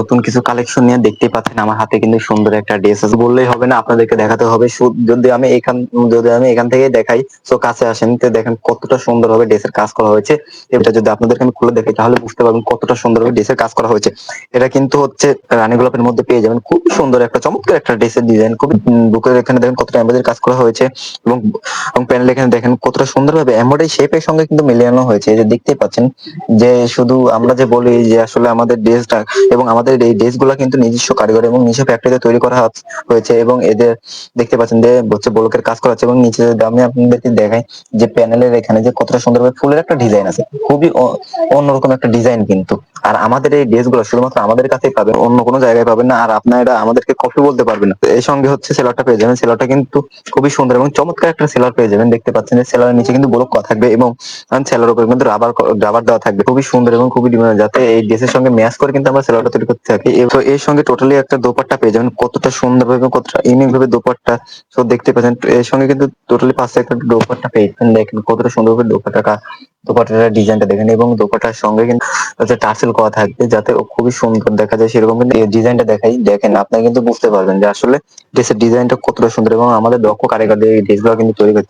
নতুন কিছু কালেকশন নিয়ে দেখতেই পাচ্ছেন আমার হাতে কিন্তু সুন্দর একটা ড্রেস আছে, বললেই হবে না, আপনাদেরকে দেখাতে হবে। যদি আমি এখান থেকে দেখাই, তো কাছে আসেন, তো দেখেন কতটা সুন্দর ভাবে ড্রেসের কাজ করা হয়েছে। এটা যদি আপনাদেরকে আমি খুলে দেখাই তাহলে বুঝতে পারবেন কতটা সুন্দর ভাবে ড্রেসের কাজ করা হয়েছে। এটা কিন্তু হচ্ছে রানী গোলাপের মধ্যে পেয়ে যাবেন, খুব সুন্দর একটা চমৎকার একটা ড্রেসের ডিজাইন। খুবই বুকের এখানে দেখেন কতটা এমব্রয়ডারি কাজ করা হয়েছে, এবং প্যানেল এখানে দেখেন কতটা সুন্দর ভাবে এমব্রয়ডারি শেপের সঙ্গে কিন্তু মিলিয়ে হয়েছে। এই যে দেখতেই পাচ্ছেন, যে শুধু আমরা যে বলি যে আসলে আমাদের ড্রেসটা এবং আমাদের এই ড্রেস গুলা কিন্তু নিজস্ব কারিগর এবং নিজস্ব ফ্যাক্টরিতে তৈরি করা হয়েছে, এবং এদের দেখতে পাচ্ছেন যে হচ্ছে ব্লকের কাজ করা হচ্ছে। এবং নিচে যদি আমি আপনাদেরকে দেখাই যে প্যানেলের এখানে যে কতটা সুন্দরভাবে ফুলের একটা ডিজাইন আছে, খুবই অন্যরকম একটা ডিজাইন কিন্তু। আর আমাদের এই ড্রেস গুলো শুধুমাত্র আমাদের কাছেই পাবেন, অন্য কোনো জায়গায় পাবেন না। আর আপনারা আমাদেরকে কপি বলতে পারবেন না। এর সঙ্গে হচ্ছে সেলারটা পেয়ে যাবেন, সেলারটা কিন্তু খুবই সুন্দর এবং চমৎকার একটা সেলার পেয়ে যাবেন। দেখতে পাচ্ছেন যে সেলারের নিচে কিন্তু ব্লক করা থাকবে, এবং সেলার উপরে কিন্তু রাবার দেওয়া থাকবে, খুবই সুন্দর এবং খুবই ডিমান্ড, যাতে এই ড্রেসের সঙ্গে ম্যাচ করে কিন্তু আমরা সেলারটা তৈরি করতে থাকি। তো এর সঙ্গে টোটালি একটা দোপাট্টা পেয়ে যাবেন, কতটা সুন্দর ভাবে কতটা ইউনিক ভাবে দোপাট্টা। তো দেখতে পাচ্ছেন এর সঙ্গে কিন্তু টোটালি 5 একটা দোপাট্টা পেয়েছেন। দেখেন কতটা সুন্দর ভাবে দোপাট্টার ডিজাইনটা দেখেন, এবং দোপাট্টার সঙ্গে কিন্তু হচ্ছে টার্সেল করা থাকবে, যাতে ও খুবই সুন্দর দেখা যায়। সেরকম কিন্তু এই ডিজাইনটা দেখাই, দেখেন আপনারা কিন্তু বুঝতে পারবেন যে আসলে ড্রেসের ডিজাইনটা কতটা সুন্দর, এবং আমাদের দক্ষ কারিগর দিয়ে এই ড্রেসগুলো কিন্তু তৈরি করতে